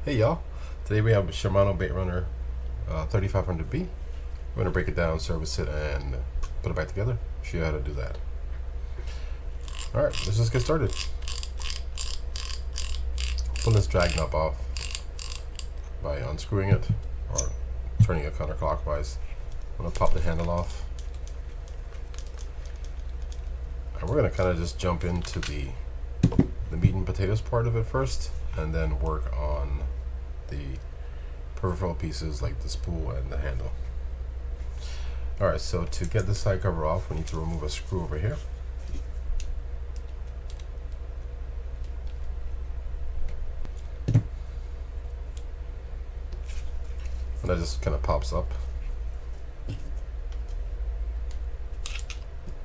Hey y'all, today we have a Shimano Baitrunner 3500B. We're going to break it down, service it, and put it back together. Show you how to do that. Alright, let's just get started. Pull this drag knob off by unscrewing it or turning it counterclockwise. I'm going to pop the handle off. And we're going to kind of just jump into the meat and potatoes part of it first, and then work on the peripheral pieces like the spool and the handle. Alright, so to get the side cover off, we need to remove a screw over here. And that just kind of pops up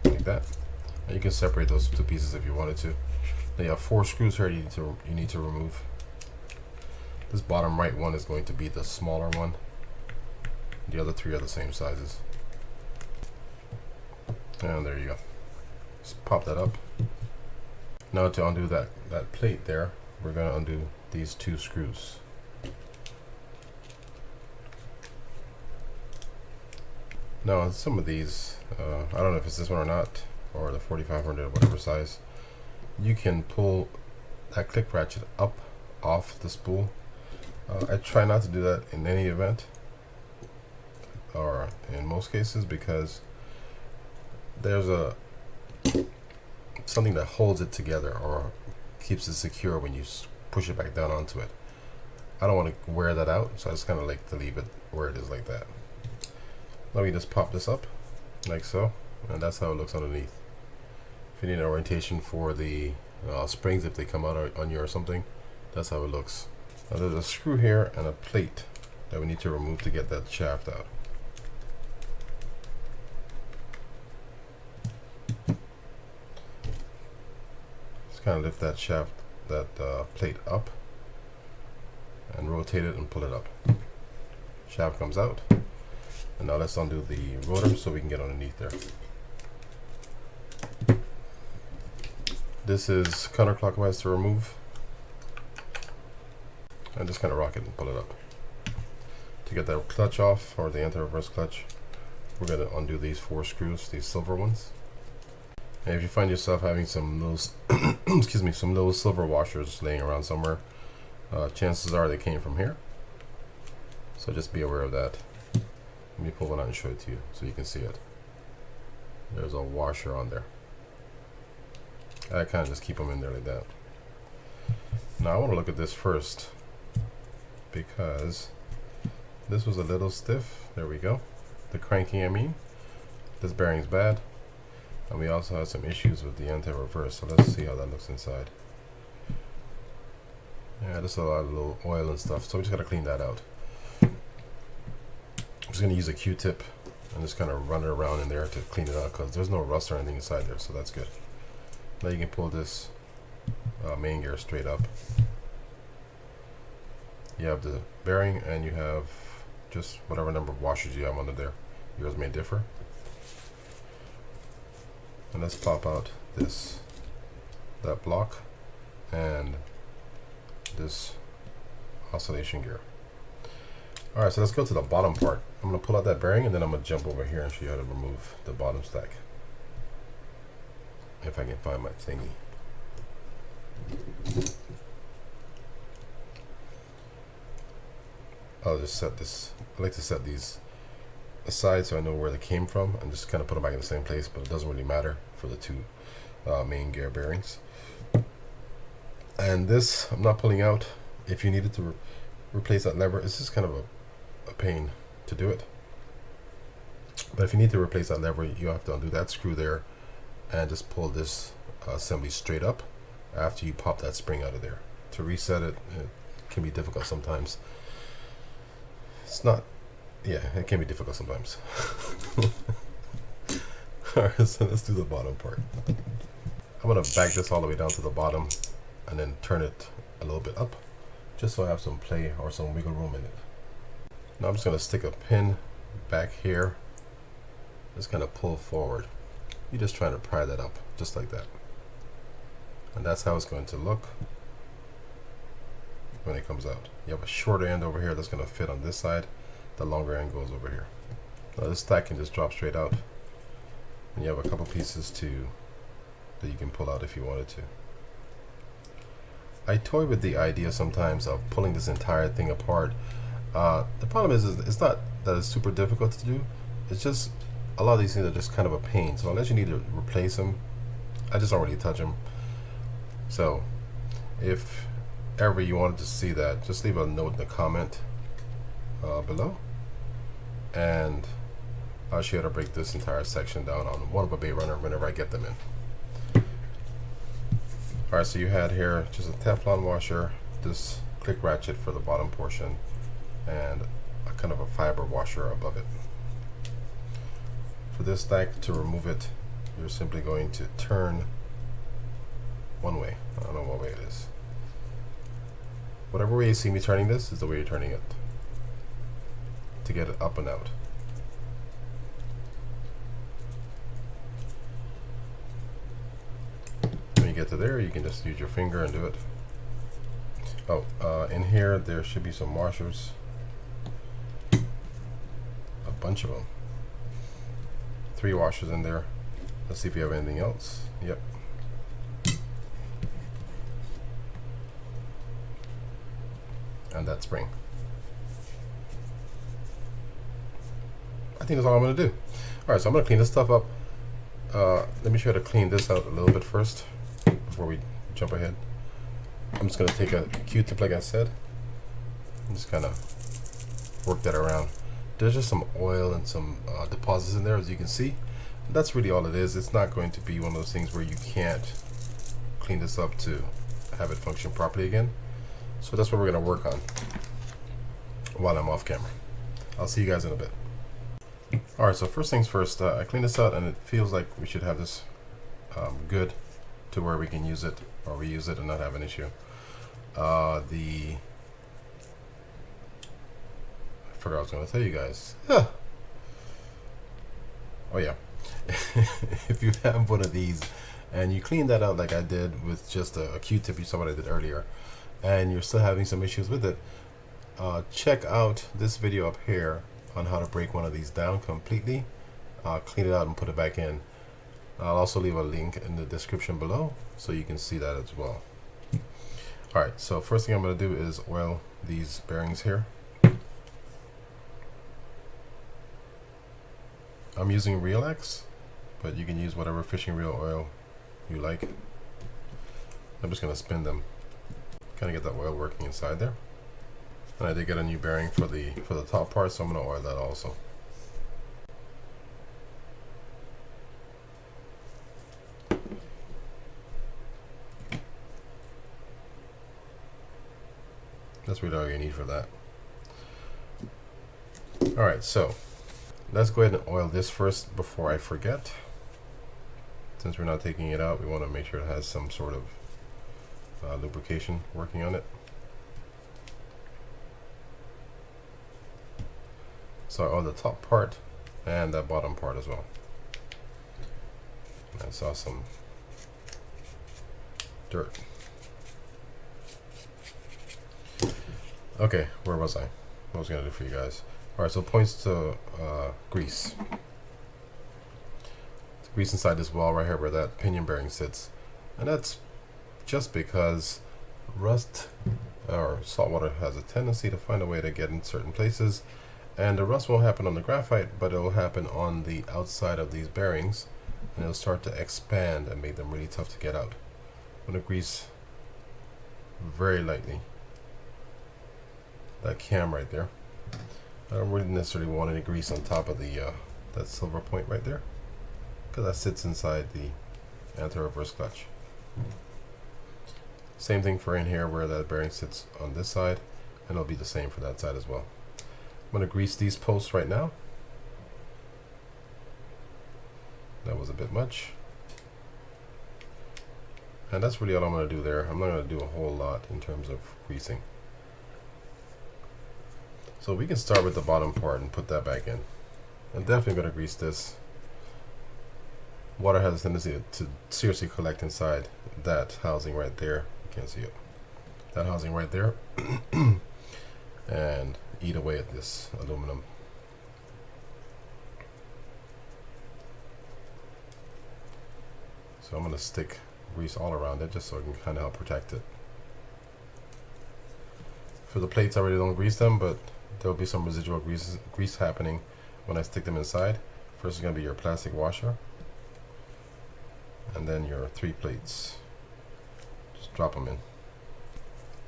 like that. And you can separate those two pieces if you wanted to. Now you have 4 screws here you need to remove. This bottom right one is going to be the smaller one. The other 3 are the same sizes. And there you go. Just pop that up. Now to undo that plate there, we're going to undo these 2 screws. Now some of these, I don't know if it's this one or not, or the 4500 or whatever size, you can pull that click ratchet up off the spool. I try not to do that in any event, or in most cases, because there's something that holds it together or keeps it secure when you push it back down onto it. I don't want to wear that out, so I just kind of like to leave it where it is like that. Let me just pop this up like so, and that's how it looks underneath. If you need an orientation for the springs, if they come out on you or something, that's how it looks. Now there's a screw here and a plate that we need to remove to get that shaft out. Just kind of lift that shaft, that plate up, and rotate it and pull it up. Shaft comes out. And now let's undo the rotor so we can get underneath there. This is counterclockwise to remove. And just kind of rock it and pull it up. To get that clutch off, or the anti-reverse clutch, we're going to undo these 4 screws, these silver ones. And if you find yourself having some those excuse me, some little silver washers laying around somewhere, chances are they came from here. So just be aware of that. Let me pull one out and show it to you so you can see it. There's a washer on there. I kind of just keep them in there like that. Now I want to look at this first, because this was a little stiff. There we go. The cranking, I mean. This bearing's bad. And we also have some issues with the anti-reverse, so let's see how that looks inside. Yeah, there's a lot of little oil and stuff, so we just got to clean that out. I'm just going to use a Q-tip and just kind of run it around in there to clean it out, because there's no rust or anything inside there, so that's good. Now you can pull this main gear straight up. You have the bearing, and you have just whatever number of washers you have under there. Yours may differ. And let's pop out that block and this oscillation gear. Alright, so let's go to the bottom part. I'm going to pull out that bearing, and then I'm going to jump over here and show you how to remove the bottom stack. If I can find my thingy. I'll just set this. I like to set these aside so I know where they came from, and just kind of put them back in the same place, but it doesn't really matter for the 2 main gear bearings. And this, I'm not pulling out. If you needed to replace that lever, it's just kind of a pain to do it. But if you need to replace that lever, you have to undo that screw there and just pull this assembly straight up after you pop that spring out of there. To reset it, it can be difficult sometimes. It's not, yeah, it can be difficult sometimes. Alright, so let's do the bottom part. I'm going to back this all the way down to the bottom and then turn it a little bit up, just so I have some play or some wiggle room in it. Now I'm just going to stick a pin back here, just kind of pull forward. You're just trying to pry that up, just like that. And that's how it's going to look. when it comes out. You have a shorter end over here that's going to fit on this side. The longer end goes over here. Now this stack can just drop straight out, and you have a couple pieces that you can pull out if you wanted to. I toy with the idea sometimes of pulling this entire thing apart. The problem is it's not that it's super difficult to do. It's just a lot of these things are just kind of a pain. So unless you need to replace them, I just don't really touch them. So if ever you wanted to see that, just leave a note in the comment below, and I'll show you how to break this entire section down on one of a Baitrunner whenever I get them in. Alright, so you had here just a Teflon washer, this click ratchet for the bottom portion, and a kind of a fiber washer above it. For this stack, to remove it, you're simply going to turn one way. I don't know what way it is. Whatever way you see me turning this is the way you're turning it to get it up and out. When you get to there, you can just use your finger and do it. Oh, in here there should be some washers. A bunch of them. 3 washers in there. Let's see if you have anything else. Yep. And that spring. I think that's all I'm going to do. Alright, so I'm going to clean this stuff up. Let me show you how to clean this out a little bit first before we jump ahead. I'm just going to take a Q-tip, like I said, and just kind of work that around. There's just some oil and some deposits in there, as you can see. That's really all it is. It's not going to be one of those things where you can't clean this up to have it function properly again. So that's what we're going to work on while I'm off camera. I'll see you guys in a bit. Alright, so first things first, I cleaned this out and it feels like we should have this good to where we can use it or reuse it and not have an issue. I forgot what I was going to tell you guys. Oh yeah. If you have one of these and you clean that out like I did with just a Q-tip, you saw what I did earlier, and you're still having some issues with it, check out this video up here on how to break one of these down completely, clean it out and put it back in. I'll also leave a link in the description below so you can see that as well. Alright, so first thing I'm going to do is oil these bearings here. I'm using Real-X, but you can use whatever fishing reel oil you like. I'm just going to spin them, kind of get that oil working inside there. And I did get a new bearing for the top part, so I'm going to oil that also. That's really all you need for that. Alright, so let's go ahead and oil this first before I forget. Since we're not taking it out, we want to make sure it has some sort of lubrication working on it. So I oil the top part and that bottom part as well. I saw some dirt. Okay, where was I? What was I going to do for you guys? Alright, so it points to grease. It's grease inside this wall right here where that pinion bearing sits. And that's just because rust or salt water has a tendency to find a way to get in certain places. And the rust won't happen on the graphite, but it will happen on the outside of these bearings. And it'll start to expand and make them really tough to get out. I'm going to grease very lightly that cam right there. I don't really necessarily want any grease on top of the that silver point right there, because that sits inside the anti-reverse clutch. Same thing for in here where that bearing sits on this side, and it'll be the same for that side as well. I'm going to grease these posts right now. That was a bit much. And that's really all I'm going to do there. I'm not going to do a whole lot in terms of greasing. So we can start with the bottom part and put that back in. I'm definitely going to grease this. Water has a tendency to seriously collect inside that housing right there. You can't see it. that housing right there and eat away at this aluminum. So I'm going to stick grease all around it just so I can kind of help protect it. For the plates, I really don't grease them, but there'll be some residual grease happening when I stick them inside. First is going to be your plastic washer, and then your 3 plates. Just drop them in.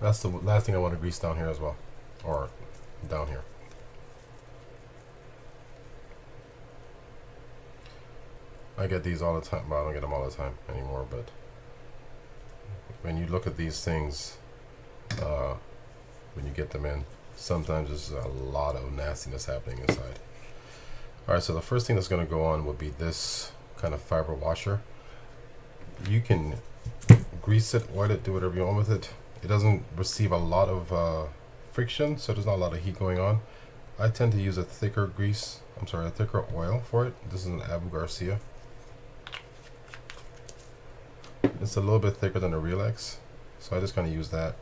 That's the last thing I want to grease down here as well, or down here. I get these all the time. Well, I don't get them all the time anymore, but when you look at these things, when you get them in, sometimes there's a lot of nastiness happening inside. Alright, so the first thing that's going to go on would be this kind of fiber washer. You can grease it, oil it, do whatever you want with it. It doesn't receive a lot of friction, so there's not a lot of heat going on. I tend to use a thicker a thicker oil for it. This is an Abu Garcia. It's a little bit thicker than a Real X, so I just kind of use that.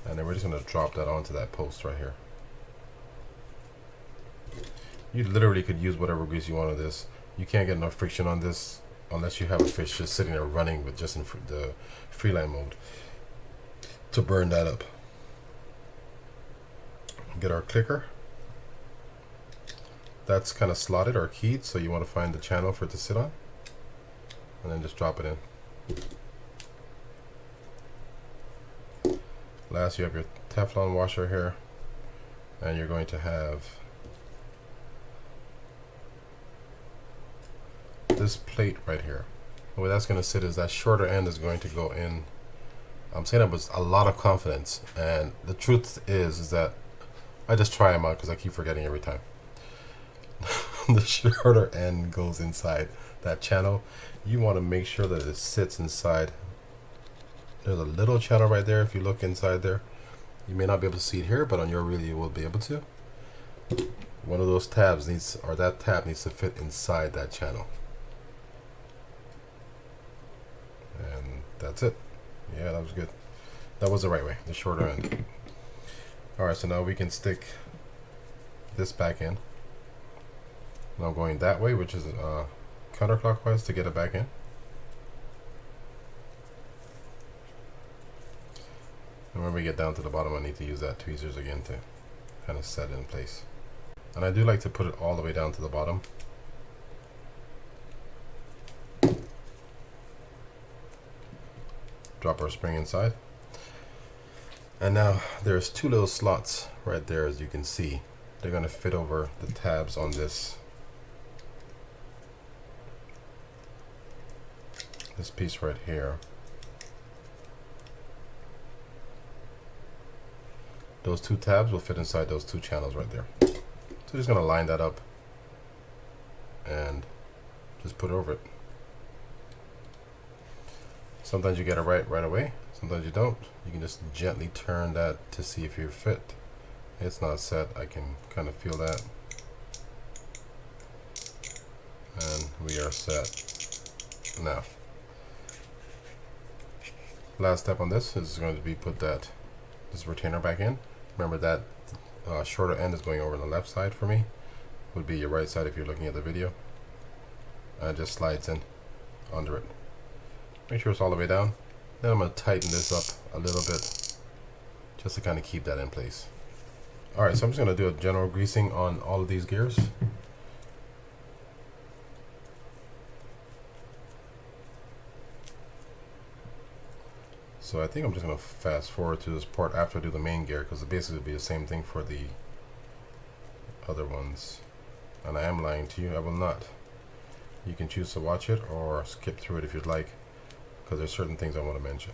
And then we're just going to drop that onto that post right here. You literally could use whatever grease you want on this. You can't get enough friction on this unless you have a fish just sitting there running with just in the freeline mode to burn that up. Get our clicker. That's kind of slotted or keyed, so you want to find the channel for it to sit on. And then just drop it in. Last, you have your Teflon washer here, and you're going to have this plate right here. The way that's going to sit is that shorter end is going to go in. I'm saying that with a lot of confidence, and the truth is that I just try them out because I keep forgetting every time. The shorter end goes inside that channel. You want to make sure that it sits inside. There's a little channel right there. If you look inside there, you may not be able to see it here, but on your reel you will be able to. One of those tabs needs, or that tab needs to fit inside that channel. And that's it. Yeah, that was good. That was the right way, the shorter end. Alright, so now we can stick this back in. Now I'm going that way, which is counterclockwise to get it back in. And when we get down to the bottom, I need to use that tweezers again to kind of set it in place. And I do like to put it all the way down to the bottom. Drop our spring inside. And now there's 2 little slots right there, as you can see. They're going to fit over the tabs on this piece right here. Those 2 tabs will fit inside those 2 channels right there. So just going to line that up and just put it over it. Sometimes you get it right away, sometimes you don't. You can just gently turn that to see if you're fit. It's not set, I can kind of feel that. And we are set. Now, last step on this is going to be put this retainer back in. Remember that shorter end is going over on the left side for me. Would be your right side if you're looking at the video. And it just slides in under it. Make sure it's all the way down. Then I'm going to tighten this up a little bit just to kind of keep that in place. Alright, so I'm just going to do a general greasing on all of these gears. So I think I'm just going to fast forward to this part after I do the main gear, because it basically will be the same thing for the other ones. And I am lying to you, I will not. You can choose to watch it or skip through it if you'd like, because there's certain things I want to mention.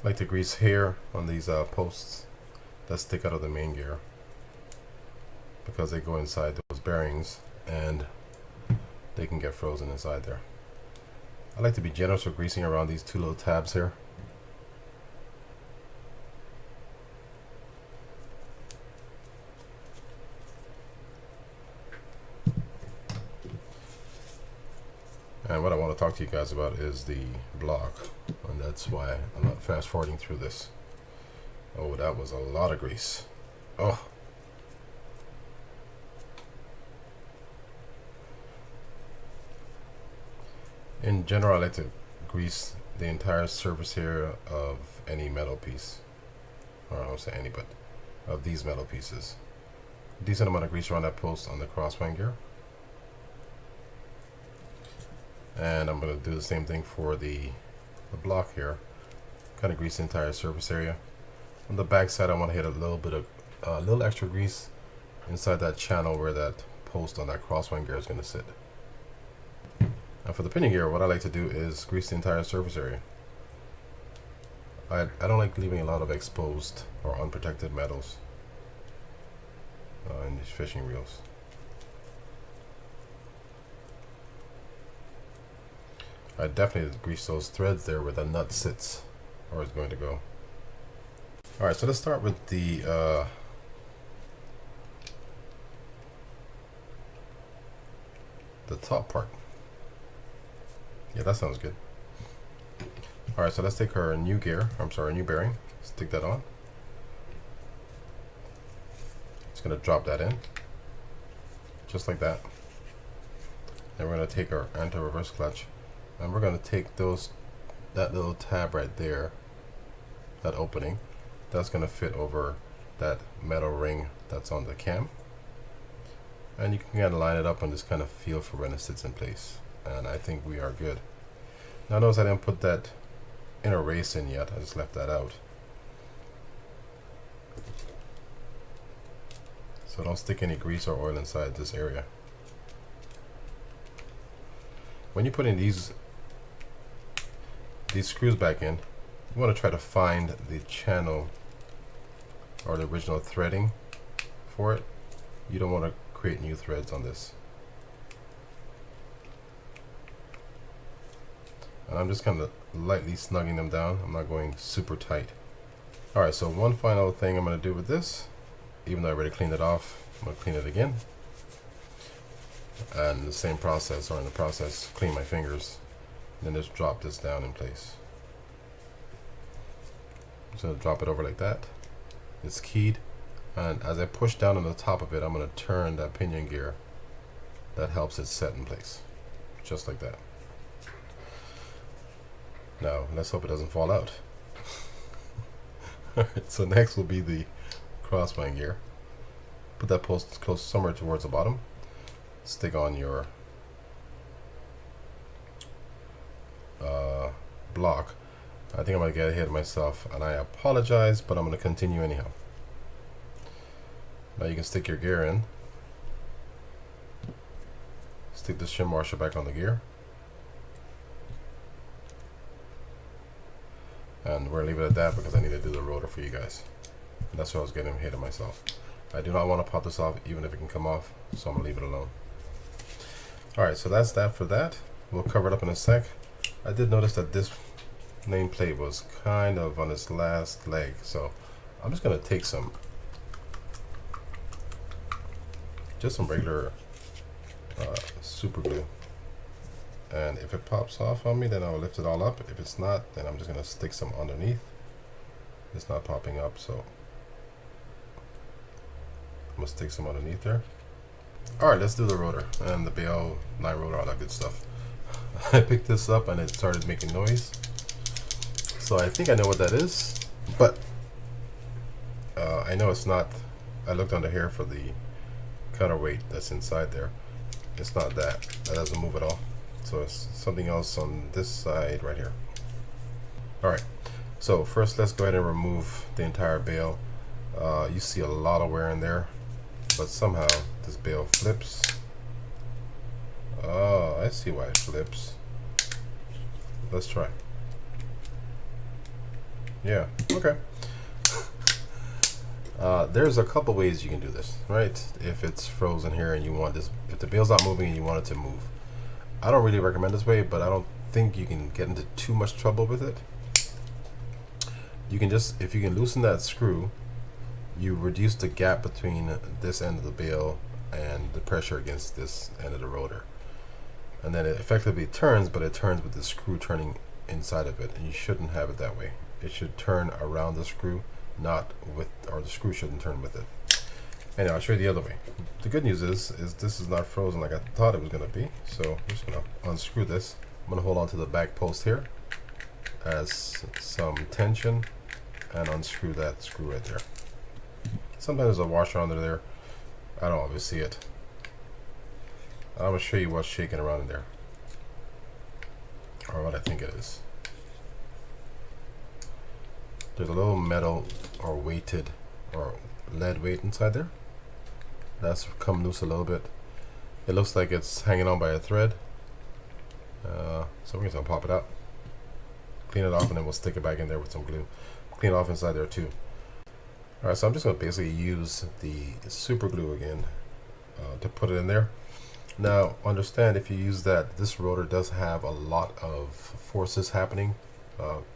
I like to grease here on these posts that stick out of the main gear, because they go inside those bearings and they can get frozen inside there. I like to be generous with greasing around these 2 little tabs here. And what I want to talk to you guys about is the block, and that's why I'm not fast forwarding through this. Oh, that was a lot of grease. Oh. In general, I like to grease the entire surface area of any metal piece, or I won't say any, but of these metal pieces. Decent amount of grease around that post on the crosswind gear. And I'm going to do the same thing for the block here. Kind of grease the entire surface area. On the back side, I want to hit a little bit of a little extra grease inside that channel where that post on that crosswind gear is going to sit. And for the pinion gear, what I like to do is grease the entire surface area. I don't like leaving a lot of exposed or unprotected metals in these fishing reels. I definitely grease those threads there where the nut sits or is going to go. Alright, so let's start with the top part. Yeah, that sounds good. Alright, so let's take our new gear, new bearing, stick that on. It's going to drop that in, just like that. And we're going to take our anti-reverse clutch, and we're going to take that little tab right there, that opening, that's going to fit over that metal ring that's on the cam. And you can kind of line it up and just kind of feel for when it sits in place. And I think we are good. Now notice I didn't put that inner race in yet, I just left that out. So don't stick any grease or oil inside this area. When you put in these screws back in, you want to try to find the channel or the original threading for it. You don't want to create new threads on this. And I'm just kind of lightly snugging them down. I'm not going super tight. Alright, so one final thing I'm going to do with this, even though I already cleaned it off, I'm going to clean it again. And the same process, or in the process, clean my fingers. Then just drop this down in place. So drop it over like that. It's keyed. And as I push down on the top of it, I'm going to turn that pinion gear. That helps it set in place. Just like that. Now, let's hope it doesn't fall out. Alright, so next will be the crosswind gear. Put that post close somewhere towards the bottom. Stick on your block. I think I'm going to get ahead of myself, and I apologize, but I'm going to continue anyhow. Now you can stick your gear in. Stick the shim washer back on the gear. And we're going to leave it at that because I need to do the rotor for you guys. And that's why I was getting ahead of myself. I do not want to pop this off even if it can come off, so I'm going to leave it alone. Alright, so that's that for that. We'll cover it up in a sec. I did notice that this nameplate was kind of on its last leg, so I'm just going to take some regular super glue. And if it pops off on me, then I'll lift it all up. If it's not, then I'm just going to stick some underneath. It's not popping up, so I'm going to stick some underneath there. Alright, let's do the rotor and the bail line rotor, all that good stuff. I picked this up and it started making noise. So I think I know what that is, but I know it's not. I looked under here for the counterweight that's inside there. It's not that. That doesn't move at all. So it's something else on this side right here. Alright, so first let's go ahead and remove the entire bail. You see a lot of wear in there, but somehow this bail flips. Oh, I see why it flips. Let's try. Yeah, okay. There's a couple ways you can do this, right? If it's frozen here and you want this, if the bail's not moving and you want it to move. I don't really recommend this way, but I don't think you can get into too much trouble with it. You can just, if you can loosen that screw, you reduce the gap between this end of the bail and the pressure against this end of the rotor. and then it effectively turns, but it turns with the screw turning inside of it, and you shouldn't have it that way. It should turn around the screw, not with, or the screw shouldn't turn with it. Anyway, I'll show you the other way. The good news is this is not frozen like I thought it was going to be. So I'm just going to unscrew this. I'm going to hold on to the back post here as some tension and unscrew that screw right there. Sometimes there's a washer under there. I don't always see it. I'm going to show you what's shaking around in there, or what I think it is. There's a little metal or weighted or lead weight inside there. That's come loose a little bit. It looks like it's hanging on by a thread. So we're just gonna pop it out, clean it off, and then we'll stick it back in there with some glue. Clean it off inside there too. Alright, so I'm just gonna basically use the super glue again to put it in there. Now understand, if you use that, this rotor does have a lot of forces happening.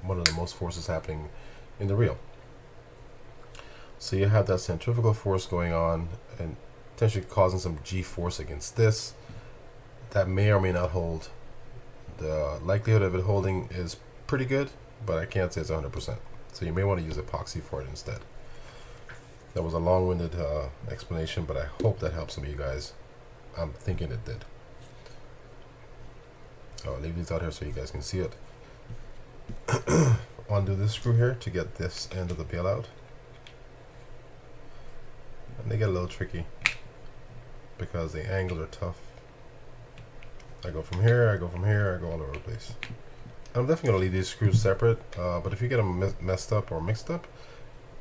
One of the most forces happening in the reel. So you have that centrifugal force going on and potentially causing some G-force against this. That may or may not hold. The likelihood of it holding is pretty good, but I can't say it's 100%. So you may want to use epoxy for it instead. That was a long-winded explanation, but I hope that helps some of you guys. I'm thinking it did. I'll leave these out here so you guys can see it. Undo this screw here to get this end of the bail out. And they get a little tricky because the angles are tough. I go from here, I go from here, I go all over the place. I'm definitely going to leave these screws separate, but if you get them messed up or mixed up,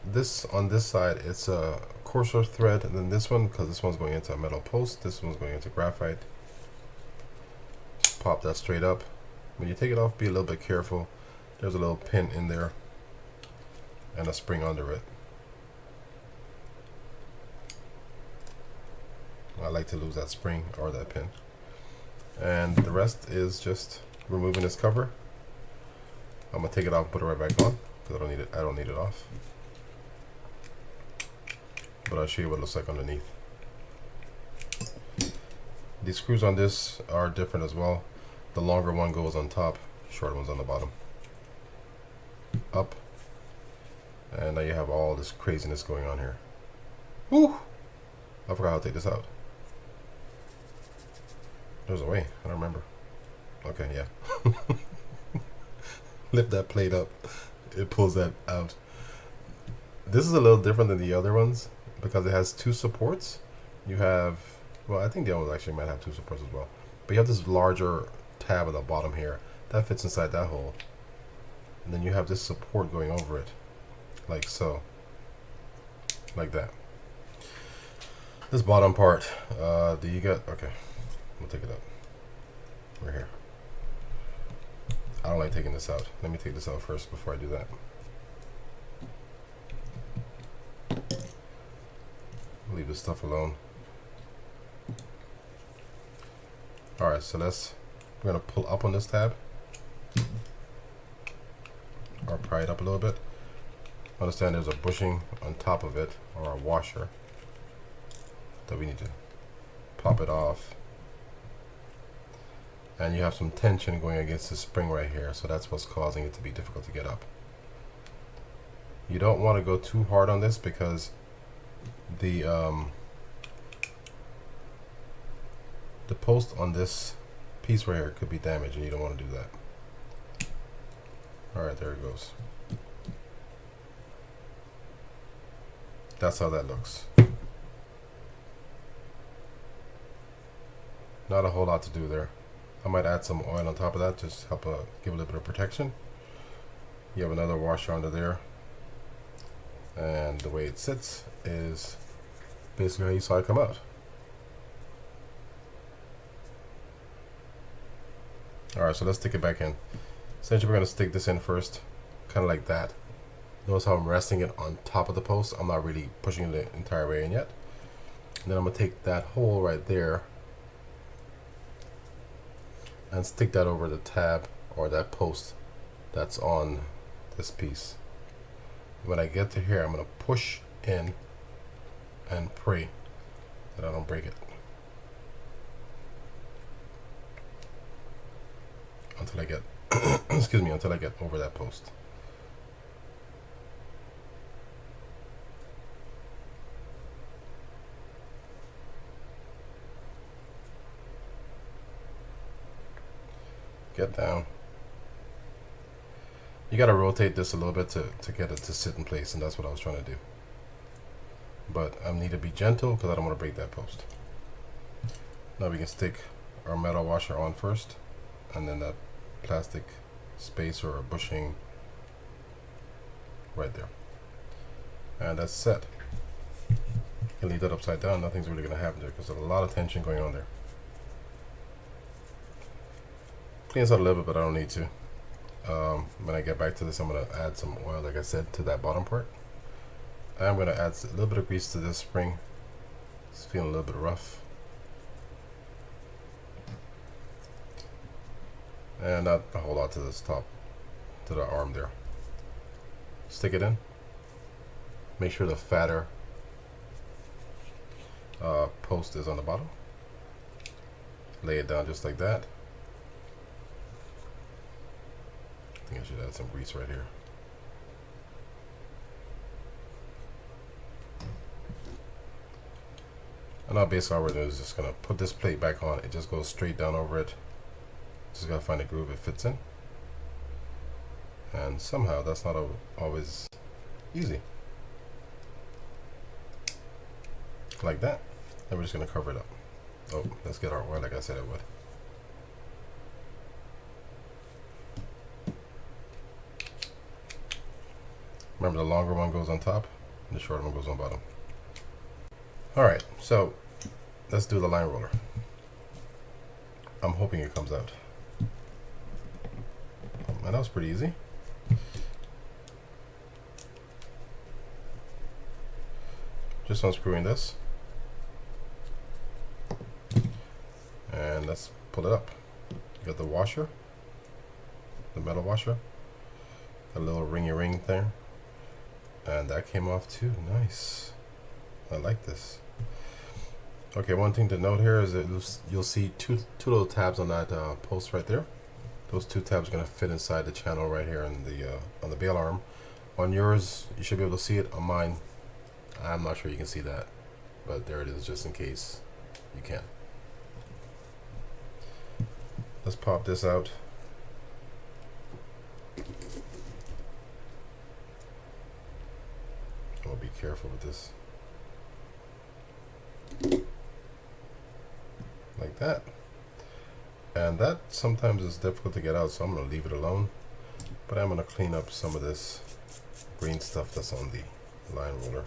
this on this side, it's a coarser thread, and then this one, because this one's going into a metal post, this one's going into graphite. Pop that straight up. When you take it off, be a little bit careful. There's a little pin in there and a spring under it. I like to lose that spring or that pin. And the rest is just removing this cover. I'm gonna take it off and put it right back on because I don't need it off. But I'll show you what it looks like underneath. These screws on this are different as well. The longer one goes on top, shorter one's on the bottom. Up. And now you have all this craziness going on here. Woo! I forgot how to take this out. There's a way. I don't remember. Okay, yeah. Lift that plate up. It pulls that out. This is a little different than the other ones because it has two supports. You have, well, I think the other ones actually might have two supports as well. But you have this larger tab at the bottom here. That fits inside that hole. And then you have this support going over it. Like so. Like that. This bottom part, do you get, okay. We'll take it up. We're here. I don't like taking this out. Let me take this out first before I do that. Leave this stuff alone. Alright, so we're going to pull up on this tab. Or pry it up a little bit. Understand there's a bushing on top of it, or a washer, that we need to pop it off. And you have some tension going against the spring right here, so that's what's causing it to be difficult to get up. You don't want to go too hard on this because the post on this piece right here could be damaged, and you don't want to do that. Alright, there it goes. That's how that looks. Not a whole lot to do there. I might add some oil on top of that, just help give a little bit of protection. You have another washer under there, and the way it sits is basically how you saw it come out. Alright, so let's stick it back in. Essentially we're going to stick this in first, kind of like that. Notice how I'm resting it on top of the post. I'm not really pushing it the entire way in yet. And then I'm going to take that hole right there and stick that over the tab or that post that's on this piece. When I get to here, I'm going to push in and pray that I don't break it. until I get excuse me, until I get over that post. Get down. You got to rotate this a little bit to get it to sit in place, and that's what I was trying to do. But I need to be gentle because I don't want to break that post. Now we can stick our metal washer on first, and then that plastic spacer or bushing right there. And that's set. You can leave that upside down, nothing's really going to happen there because there's a lot of tension going on there. Cleans out a little bit, but I don't need to. When I get back to this, I'm going to add some oil, like I said, to that bottom part. I'm going to add a little bit of grease to this spring. It's feeling a little bit rough. And not a whole lot to this top, to the arm there. Stick it in. Make sure the fatter post is on the bottom. Lay it down just like that. I think I should add some grease right here. And now basically all we're doing is just going to put this plate back on. It just goes straight down over it. Just got to find a groove it fits in. And somehow that's not always easy. Like that. And we're just going to cover it up. Oh, let's get our oil like I said it would. Remember, the longer one goes on top, and the shorter one goes on bottom. Alright, so let's do the line roller. I'm hoping it comes out. And that was pretty easy. Just unscrewing this. And let's pull it up. You got the washer, the metal washer, a little ringy ring there. And that came off too. Nice. I like this. Okay, one thing to note here is that you'll see two little tabs on that post right there. Those two tabs are going to fit inside the channel right here on the bail arm. On yours, you should be able to see it. On mine, I'm not sure you can see that, but there it is, just in case you can. Let's pop this out. I'll be careful with this. Like that. And that sometimes is difficult to get out, so I'm going to leave it alone. But I'm going to clean up some of this green stuff that's on the line roller.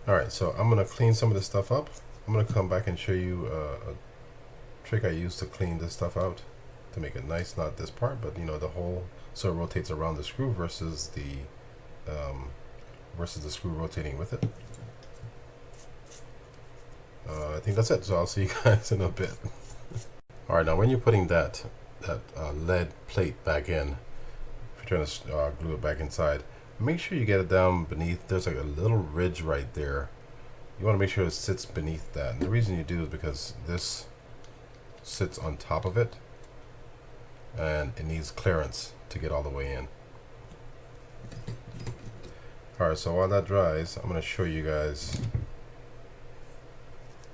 Alright, so I'm going to clean some of this stuff up. I'm going to come back and show you a trick I use to clean this stuff out to make it nice. Not this part, but you know, the whole, so it rotates around the screw versus the screw rotating with it. I think that's it, so I'll see you guys in a bit. Alright, now when you're putting that lead plate back in, if you're trying to glue it back inside, make sure you get it down beneath. There's like a little ridge right there. You want to make sure it sits beneath that. And the reason you do is because this sits on top of it, and it needs clearance to get all the way in. Alright, so while that dries, I'm going to show you guys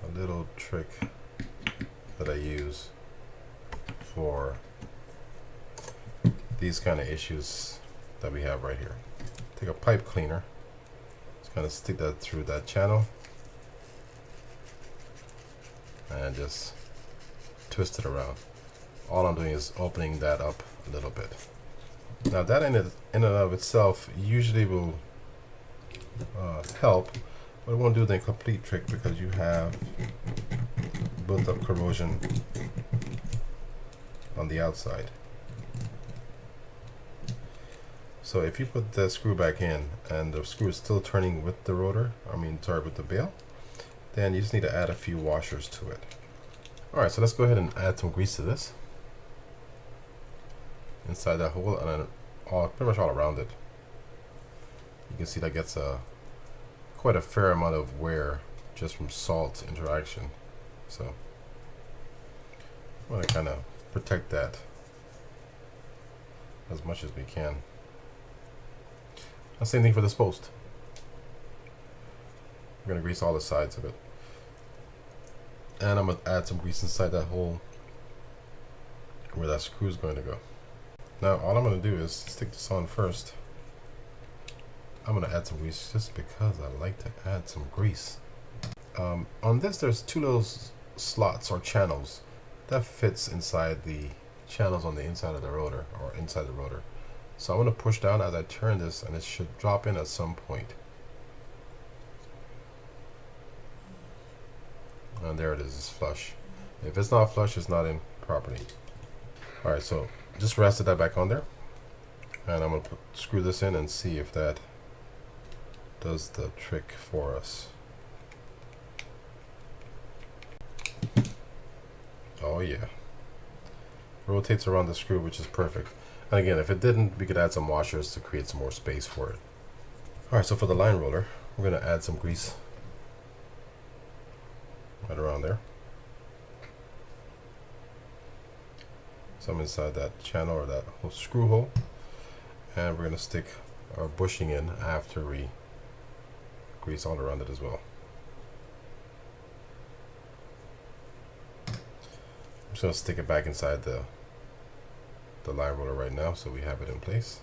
a little trick that I use for these kind of issues that we have right here. Take a pipe cleaner, just kind of stick that through that channel and just twist it around. All I'm doing is opening that up a little bit. Now that in and of itself usually will help, but it won't do the complete trick because you have built up corrosion on the outside. So if you put the screw back in and the screw is still turning with the rotor, with the bail, then you just need to add a few washers to it. Alright, so let's go ahead and add some grease to this inside that hole, and then pretty much all around it. You can see that gets quite a fair amount of wear just from salt interaction. So I want to kind of protect that as much as we can. The same thing for this post. We're going to grease all the sides of it. And I'm going to add some grease inside that hole where that screw is going to go. Now all I'm going to do is stick this on first. I'm going to add some grease just because I like to add some grease. On this there's two little slots or channels that fits inside the channels on the inside of the rotor, or inside the rotor. So I'm going to push down as I turn this, and it should drop in at some point. And there it is, it's flush. If it's not flush, it's not in properly. Alright, so just rested that back on there, and I'm going to screw this in and see if that does the trick for us. Oh yeah, rotates around the screw, which is perfect. And again, if it didn't, we could add some washers to create some more space for it. Alright, so for the line roller, we're going to add some grease right around there. Some inside that channel or that whole screw hole. And we're going to stick our bushing in after we grease all around it as well. I'm just going to stick it back inside the line roller right now, so we have it in place.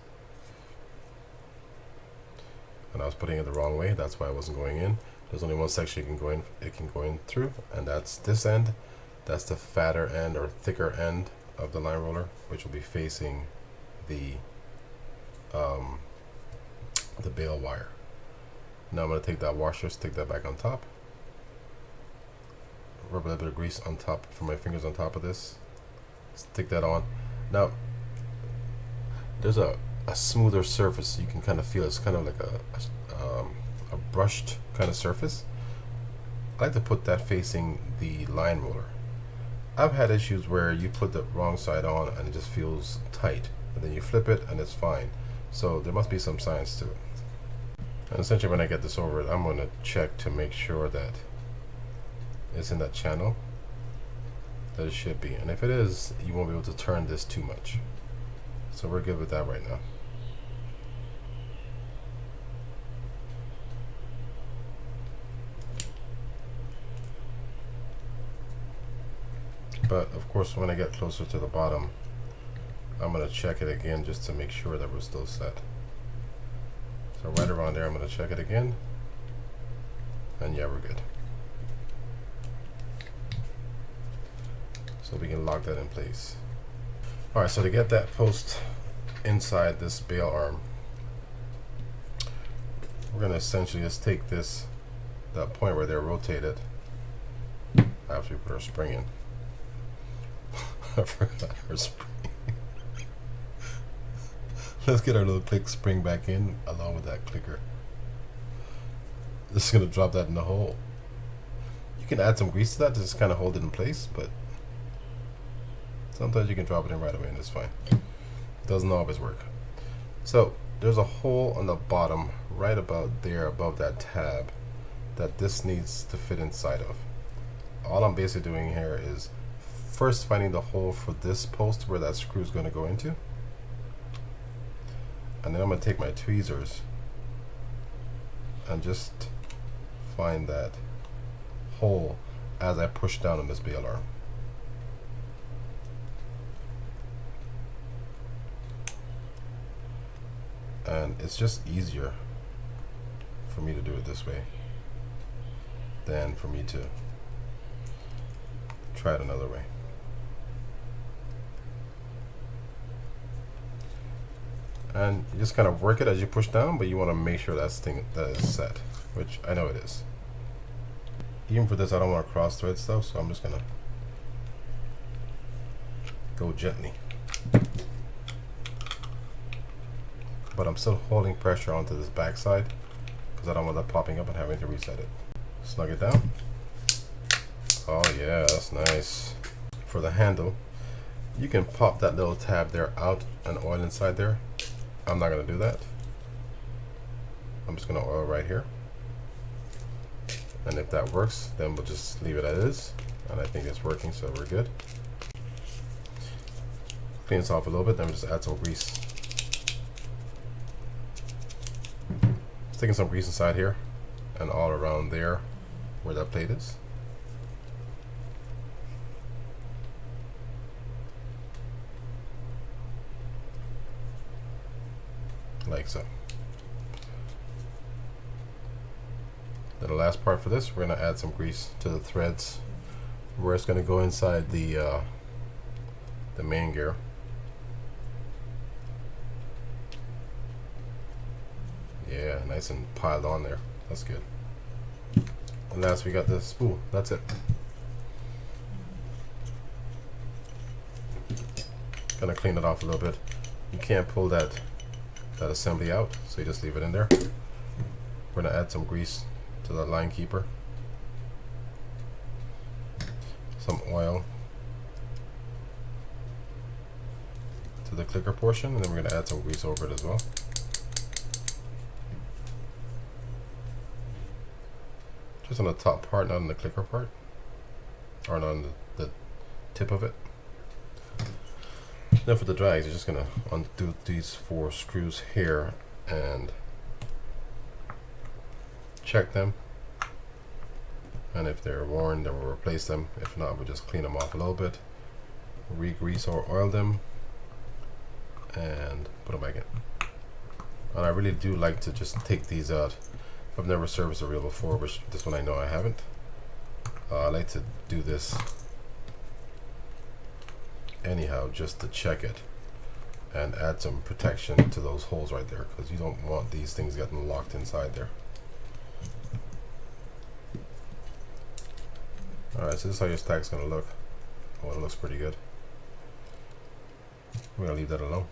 And I was putting it the wrong way, that's why I wasn't going in. There's only one section it can go in through, and that's this end. That's the fatter end or thicker end of the line roller, which will be facing the bail wire. Now I'm going to take that washer, stick that back on top, rub a little bit of grease on top for my fingers on top of this, stick that on. Now there's a smoother surface, you can kind of feel it's kind of like a brushed kind of surface. I like to put that facing the line roller. I've had issues where you put the wrong side on and it just feels tight, and then you flip it and it's fine. So there must be some science to it. And essentially when I get this over it, I'm going to check to make sure that it's in that channel that it should be. And if it is, you won't be able to turn this too much. So we're good with that right now. But of course when I get closer to the bottom, I'm going to check it again just to make sure that we're still set. So right around there I'm going to check it again, and yeah, we're good. So we can lock that in place. Alright, so to get that post inside this bail arm, we're going to essentially just take that point where they're rotated after we put our spring in. I forgot our spring. Let's get our little click spring back in along with that clicker. Just gonna drop that in the hole. You can add some grease to that to just kind of hold it in place, but sometimes you can drop it in right away and it's fine. It doesn't always work. So there's a hole on the bottom right about there above that tab that this needs to fit inside of. All I'm basically doing here is first finding the hole for this post where that screw is going to go into, and then I'm going to take my tweezers and just find that hole as I push down on this bail arm. And it's just easier for me to do it this way than for me to try it another way. And you just kind of work it as you push down, but you want to make sure that is set, which I know it is. Even for this, I don't want to cross thread stuff, so I'm just gonna go gently. But I'm still holding pressure onto this back side because I don't want that popping up and having to reset it. Snug it down. Oh yeah, that's nice. For the handle, you can pop that little tab there out and oil inside there. I'm not going to do that. I'm just going to oil right here. And if that works, then we'll just leave it as is. And I think it's working, so we're good. Clean this off a little bit, then we just add some grease sticking some grease inside here and all around there where that plate is. Like so. Then the last part for this, we're going to add some grease to the threads where it's going to go inside the main gear. Yeah, nice and piled on there. That's good. And last we got the spool. That's it. Gonna clean it off a little bit. You can't pull that assembly out, so you just leave it in there. We're gonna add some grease to the line keeper, some oil to the clicker portion, and then we're gonna add some grease over it as well. Just on the top part, not on the clicker part, or not on the tip of it. Then for the drags, you're just gonna undo these 4 screws here and check them. And if they're worn, then we'll replace them. If not, we'll just clean them off a little bit, re-grease or oil them, and put them back in. And I really do like to just take these out. I've never serviced a reel before, which this one I know I haven't. I like to do this anyhow, just to check it and add some protection to those holes right there, because you don't want these things getting locked inside there. Alright, so this is how your stack's gonna look. Oh, it looks pretty good. We're gonna leave that alone.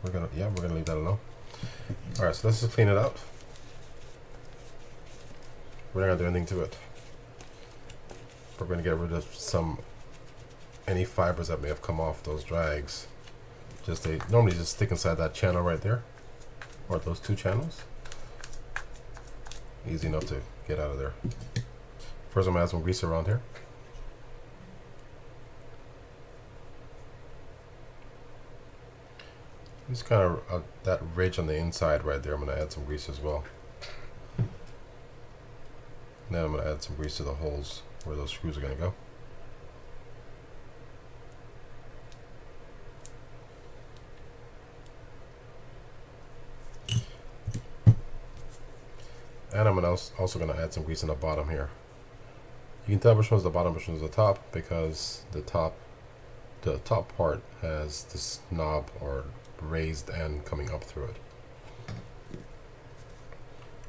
We're gonna leave that alone. Alright, so let's just clean it out. We're not gonna do anything to it. We're gonna get rid of any fibers that may have come off those drags. They normally just stick inside that channel right there, or those 2 channels. Easy enough to get out of there. First, I'm gonna add some grease around here. Just kind of that ridge on the inside right there, I'm gonna add some grease as well. Then I'm going to add some grease to the holes where those screws are going to go. And I'm also going to add some grease in the bottom here. You can tell which one's the bottom, which one's the top, because the top part has this knob or raised end coming up through it.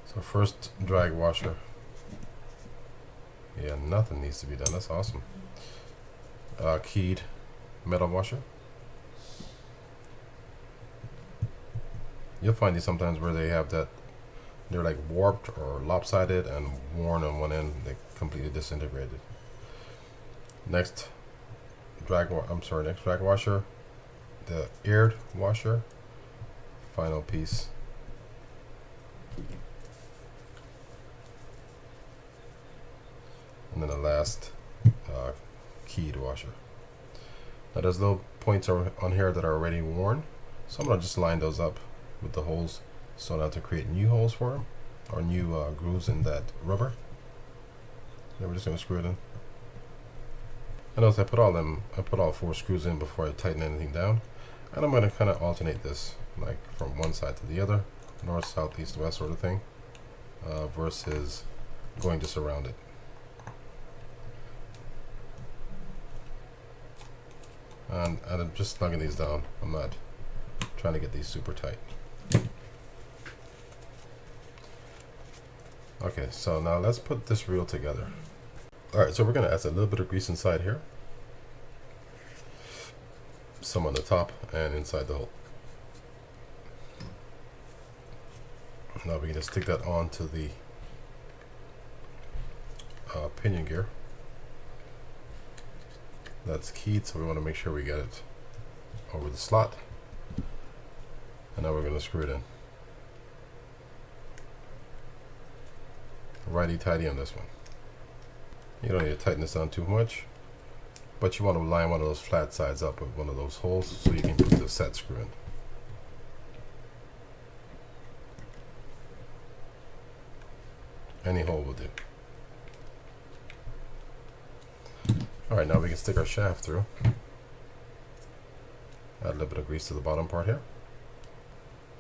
So first, drag washer. Yeah, nothing needs to be done. That's awesome. Keyed metal washer. You'll find these sometimes where they have that, they're like warped or lopsided and worn on one end. They completely disintegrated. Next drag washer, the eared washer. Final piece. And then the last keyed washer. Now there's little points on here that are already worn, so I'm going to just line those up with the holes so now to create new holes for them, or new grooves in that rubber. Then we're just going to screw it in. And notice I put all 4 screws in before I tighten anything down, and I'm going to kind of alternate this, like from one side to the other, north, south, east, west sort of thing, versus going just around it. And I'm just snugging these down. I'm not trying to get these super tight. Okay, so now let's put this reel together. Alright, so we're going to add a little bit of grease inside here. Some on the top and inside the hole. Now we can just stick that onto the pinion gear. That's keyed, so we want to make sure we get it over the slot. And now we're going to screw it in. Righty-tighty on this one. You don't need to tighten this down too much, but you want to line one of those flat sides up with one of those holes so you can put the set screw in. Any hole will do. Alright, now we can stick our shaft through. Add a little bit of grease to the bottom part here.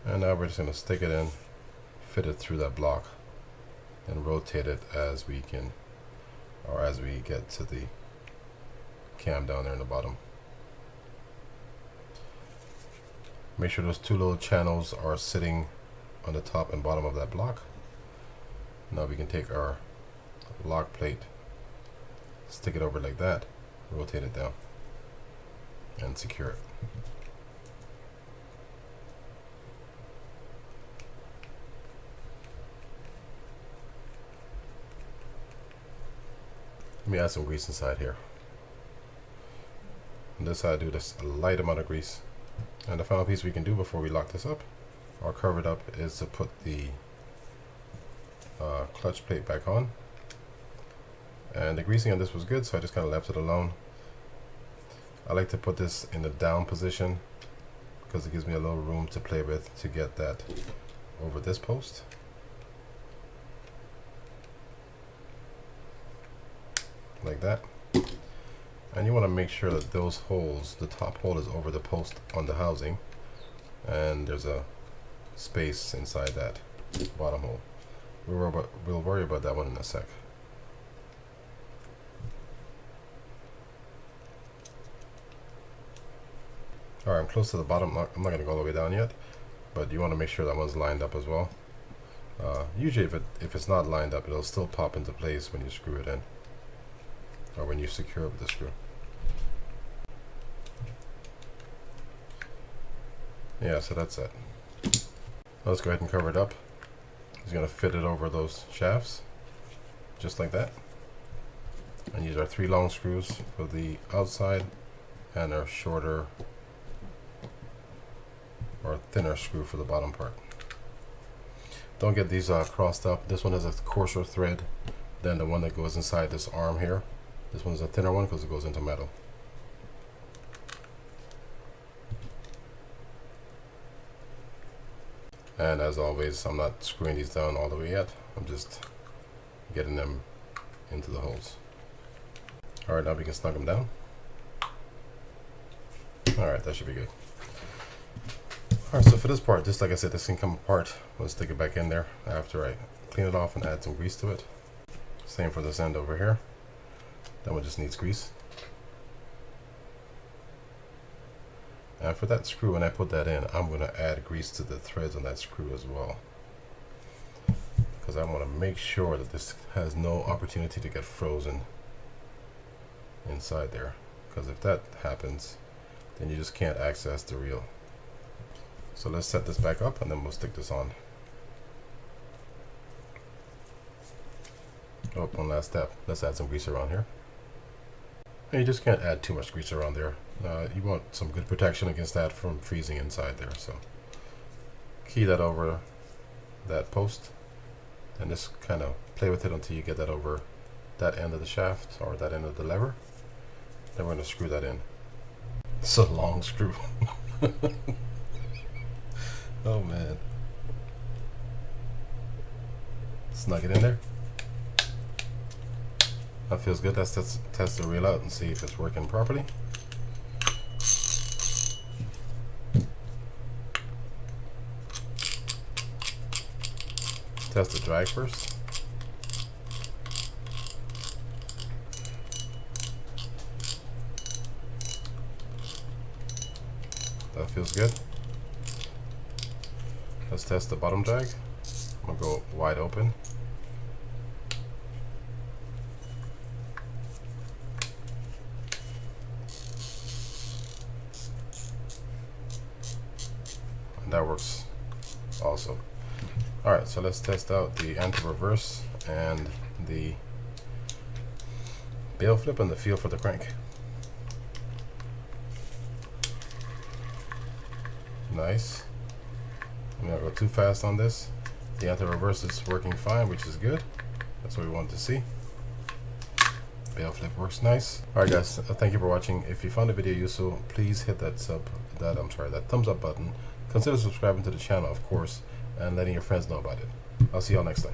And now we're just going to stick it in, fit it through that block, and rotate it as we can, or as we get to the cam down there in the bottom. Make sure those two little channels are sitting on the top and bottom of that block. Now we can take our lock plate, stick it over like that, rotate it down, and secure it. Let me add some grease inside here. On this side, I do this a light amount of grease. And the final piece we can do before we lock this up or cover it up is to put the clutch plate back on. And the greasing on this was good, so I just kind of left it alone. I like to put this in the down position because it gives me a little room to play with to get that over this post. Like that. And you want to make sure that those holes, the top hole is over the post on the housing, and there's a space inside that bottom hole. We'll worry about that one in a sec. Alright, I'm close to the bottom. I'm not going to go all the way down yet, but you want to make sure that one's lined up as well. Usually if it's not lined up, it'll still pop into place when you screw it in, or when you secure it with the screw. Yeah, so that's it. Now let's go ahead and cover it up. Just going to fit it over those shafts, just like that. And use our 3 long screws for the outside and our shorter or thinner screw for the bottom part. Don't get these crossed up. This one has a coarser thread than the one that goes inside this arm here. This one's a thinner one because it goes into metal. And as always, I'm not screwing these down all the way yet. I'm just getting them into the holes. Alright, now we can snug them down. Alright, that should be good. Alright, so for this part, just like I said, this can come apart. We'll stick it back in there after I clean it off and add some grease to it. Same for this end over here. That one just needs grease. And for that screw, when I put that in, I'm going to add grease to the threads on that screw as well, because I want to make sure that this has no opportunity to get frozen inside there, because if that happens, then you just can't access the reel. So let's set this back up and then we'll stick this on. Oh, one last step. Let's add some grease around here. And you just can't add too much grease around there. You want some good protection against that from freezing inside there. So key that over that post and just kind of play with it until you get that over that end of the shaft or that end of the lever. Then we're going to screw that in. It's a long screw. Oh man. Snug it in there. That feels good. Let's test the reel out and see if it's working properly. Test the drag first. That feels good. Let's test the bottom drag. I'm gonna go wide open. And that works also. Alright, so let's test out the anti-reverse and the bail flip and the feel for the crank. Nice. I'm not going to go too fast on this. The anti-reverse is working fine, which is good. That's what we want to see. Bail flip works nice. Alright guys, thank you for watching. If you found the video useful, please hit that thumbs up button. Consider subscribing to the channel, of course, and letting your friends know about it. I'll see y'all next time.